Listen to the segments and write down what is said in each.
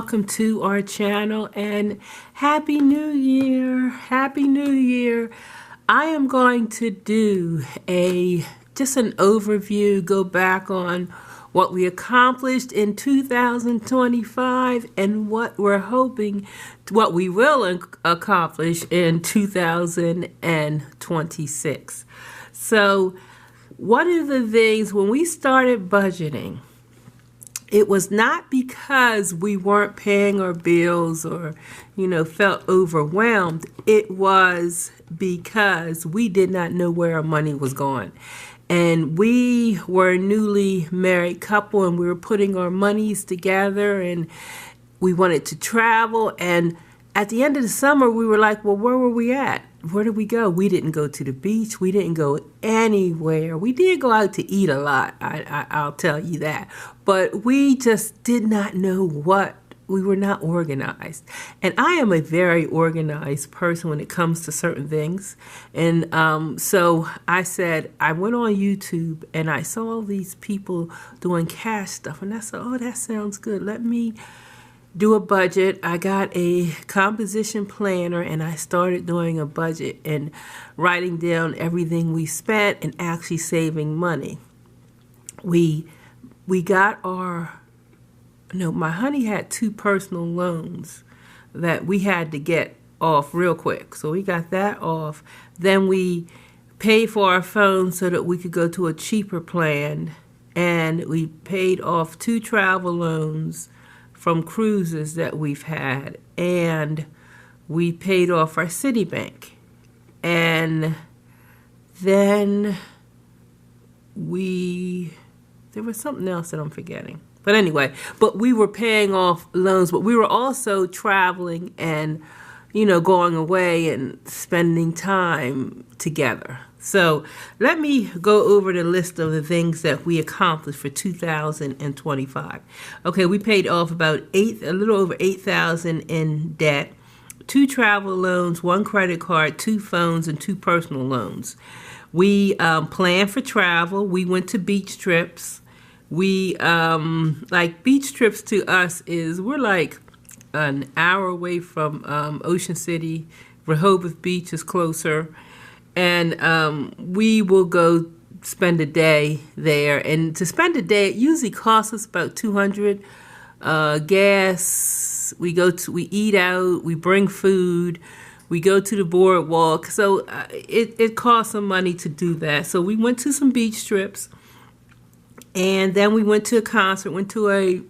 welcome to our channel and Happy New Year. Happy New Year. I am going to do just an overview, go back on what we accomplished in 2025 and what we're hoping, what we will accomplish in 2026. So one of the things when we started budgeting, it was not because we weren't paying our bills or, felt overwhelmed. It was because we did not know where our money was going. And we were a newly married couple and we were putting our monies together and we wanted to travel. And at the end of the summer, we were like, well, where were we at? Where did we go? We didn't go to the beach. We didn't go anywhere. We did go out to eat a lot. I'll tell you that. But we just did not know what. We were not organized. And I am a very organized person when it comes to certain things. And so I said, I went on YouTube and I saw all these people doing cash stuff. And I said, oh, that sounds good. Let me do a budget. I got a composition planner and I started doing a budget and writing down everything we spent and actually saving money. My honey had 2 personal loans that we had to get off real quick. So we got that off. Then we paid for our phone so that we could go to a cheaper plan. And we paid off 2 travel loans from cruises that we've had, and we paid off our Citibank. And then there was something else that I'm forgetting. But anyway, we were paying off loans, but we were also traveling and, going away and spending time together. So let me go over the list of the things that we accomplished for 2025. Okay, we paid off a little over $8,000 in debt, 2 travel loans, 1 credit card, 2 phones, and 2 personal loans. We planned for travel. We went to beach trips. We beach trips to us we're like an hour away from Ocean City. Rehoboth Beach is closer. And we will go spend a day there. And to spend a day, it usually costs us about $200. Gas. We eat out. We bring food. We go to the boardwalk. So it costs some money to do that. So we went to some beach trips. And then we went to a concert. Went to a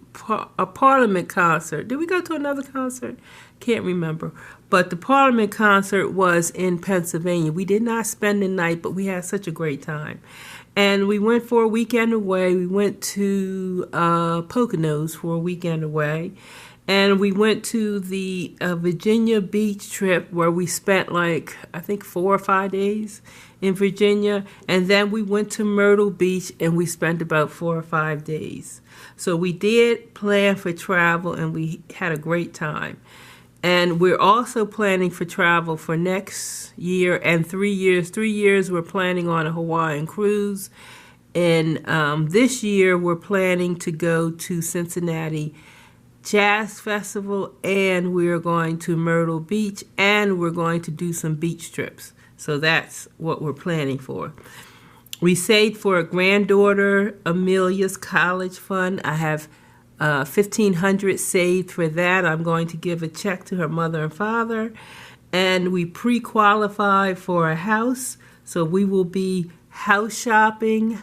Parliament concert. Did we go to another concert? Can't remember. But the Parliament concert was in Pennsylvania. We did not spend the night, but we had such a great time. And we went for a weekend away. We went to Poconos for a weekend away. And we went to the Virginia beach trip where we spent 4 or 5 days in Virginia. And then we went to Myrtle Beach and we spent about 4 or 5 days. So we did plan for travel and we had a great time. And we're also planning for travel for next year and 3 years. 3 years we're planning on a Hawaiian cruise. And this year we're planning to go to Cincinnati Jazz Festival, and we're going to Myrtle Beach, and we're going to do some beach trips. So that's what we're planning for. We saved for a granddaughter, Amelia's college fund. I have $1,500 saved for that. I'm going to give a check to her mother and father. And we pre-qualified for a house. So we will be house shopping.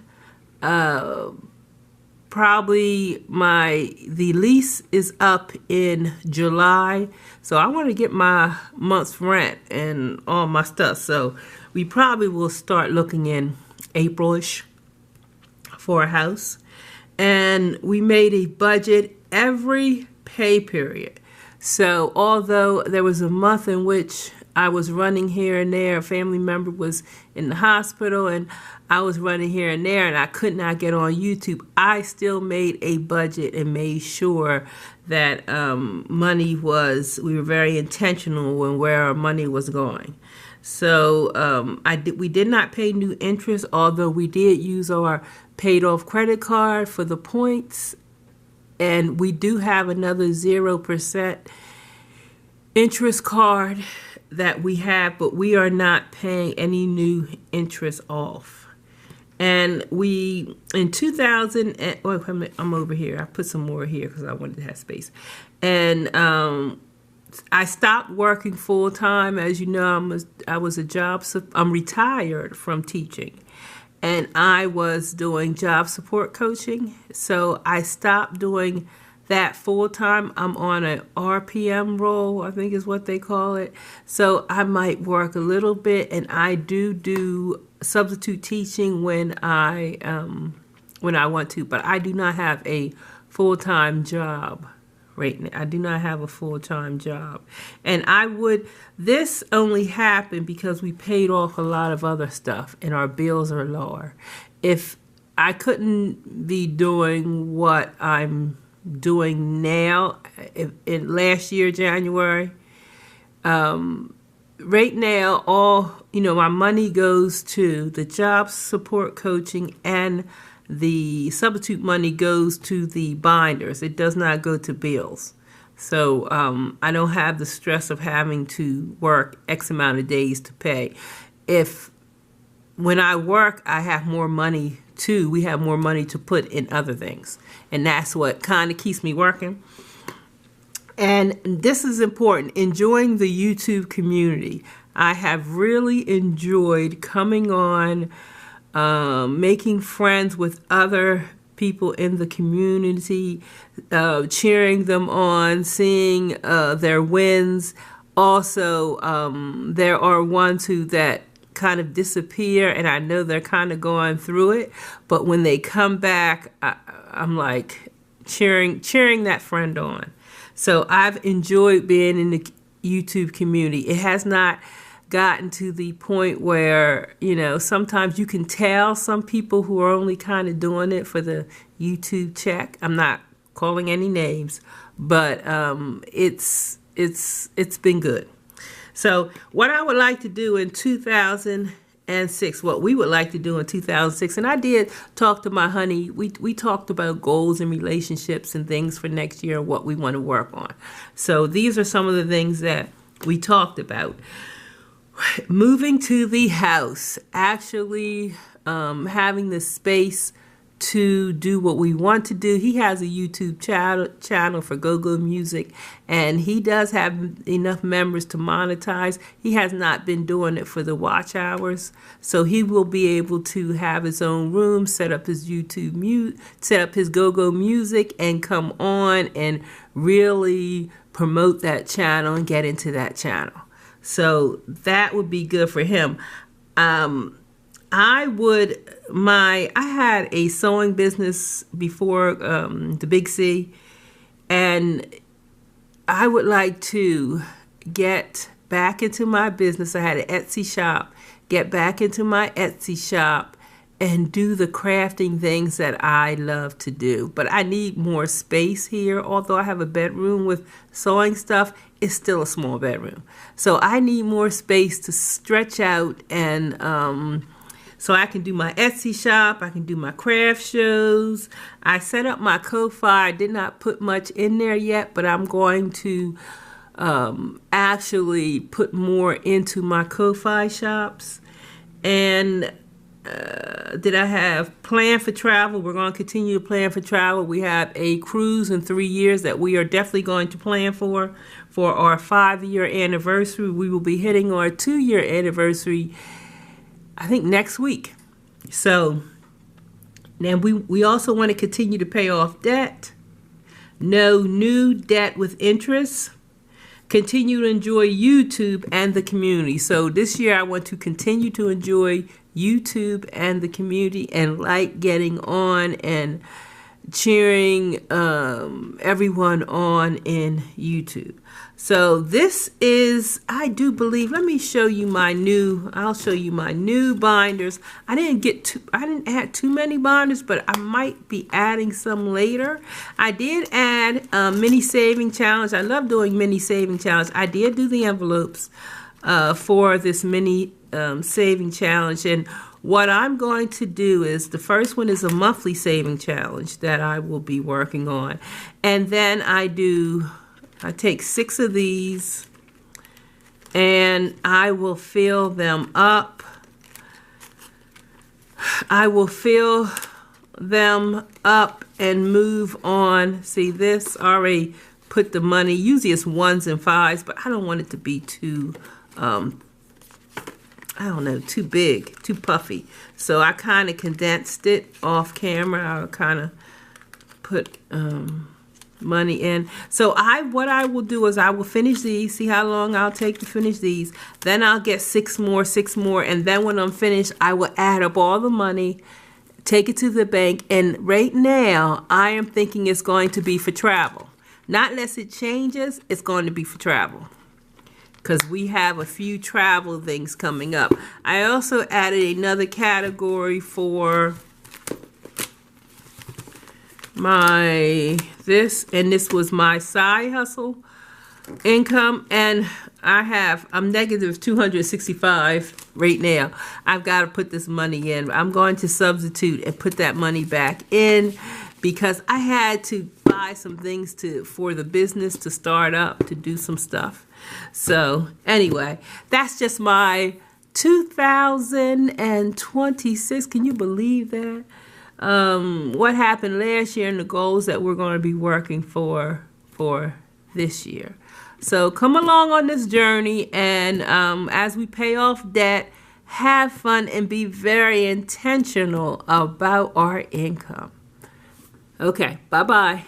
Probably the lease is up in July. So I want to get my month's rent and all my stuff. So we probably will start looking in April-ish for a house. And we made a budget every pay period. So although there was a month in which I was running here and there, a family member was in the hospital and I was running here and there and I could not get on YouTube, I still made a budget and made sure that we were very intentional in where our money was going. So we did not pay new interest, although we did use our paid off credit card for the points And we do have another 0% interest card that we have, but we are not paying any new interest off. And we, in 2000, I'm over here. I put some more here because I wanted to have space. And I stopped working full time. As you know, I'm retired from teaching. And I was doing job support coaching. So I stopped doing that full time. I'm on an RPM role, I think is what they call it. So I might work a little bit, and I do substitute teaching when I want to, but I do not have a full-time job right now. I do not have a full-time job. And this only happened because we paid off a lot of other stuff and our bills are lower. If I couldn't be doing what I'm doing now, in last year, January, right now, my money goes to the job support coaching, and the substitute money goes to the binders. It does not go to bills. So I don't have the stress of having to work X amount of days to pay. When I work, I have more money too. We have more money to put in other things. And that's what kind of keeps me working. And this is important, enjoying the YouTube community. I have really enjoyed coming on, making friends with other people in the community, cheering them on, seeing their wins. Also, there are ones that kind of disappear, and I know they're kind of going through it, but when they come back, I'm like cheering that friend on. So I've enjoyed being in the YouTube community. It has not gotten to the point where, sometimes you can tell some people who are only kind of doing it for the YouTube check. I'm not calling any names, but it's been good. So what I would like to do in 2006, what we would like to do in 2006, and I did talk to my honey. We talked about goals and relationships and things for next year and what we want to work on. So these are some of the things that we talked about. Moving to the house, actually having the space to do what we want to do. He has a YouTube channel for go-go music, and he does have enough members to monetize. He has not been doing it for the watch hours, so he will be able to have his own room, set up his set up his go-go music, and come on and really promote that channel and get into that channel. So that would be good for him. I had a sewing business before the Big C, and I would like to get back into my business. I had an Etsy shop, get back into my Etsy shop and do the crafting things that I love to do. But I need more space here. Although I have a bedroom with sewing stuff, it's still a small bedroom. So I need more space to stretch out, and so I can do my Etsy shop, I can do my craft shows. I set up my Ko-Fi. I did not put much in there yet, but I'm going to actually put more into my Ko-Fi shops. And did I have plan for travel? We're going to continue to plan for travel. We have a cruise in 3 years that we are definitely going to plan for our 5-year anniversary. We will be hitting our 2-year anniversary, I think, next week. So then we also want to continue to pay off debt. No new debt with interest. Continue to enjoy YouTube and the community. So this year I want to continue to enjoy YouTube and the community, and like getting on and cheering everyone on in YouTube. So this is, I do believe, let me show you I'll show you my new binders. I didn't add too many binders, but I might be adding some later. I did add a mini saving challenge. I love doing mini saving challenge. I did do the envelopes. for this mini saving challenge. And what I'm going to do is, the first one is a monthly saving challenge that I will be working on. And then I take 6 of these and I will fill them up. I will fill them up and move on. See, this already put the money, usually it's 1s and 5s, but I don't want it to be too I don't know, too big, too puffy. So I kind of condensed it off camera. I'll kind of put money in. So what I will do is I will finish these, see how long I'll take to finish these. Then I'll get 6 more, and then when I'm finished, I will add up all the money, take it to the bank, and right now I am thinking it's going to be for travel. Not unless it changes, it's going to be for travel, because we have a few travel things coming up. I also added another category for this was my side hustle income, and I'm negative 265 right now. I've got to put this money in. I'm going to substitute and put that money back in because I had to buy some things for the business to start up, to do some stuff. So anyway, that's just my 2026. Can you believe that? What happened last year and the goals that we're going to be working for this year. So come along on this journey, and as we pay off debt, have fun and be very intentional about our income. Okay, bye-bye.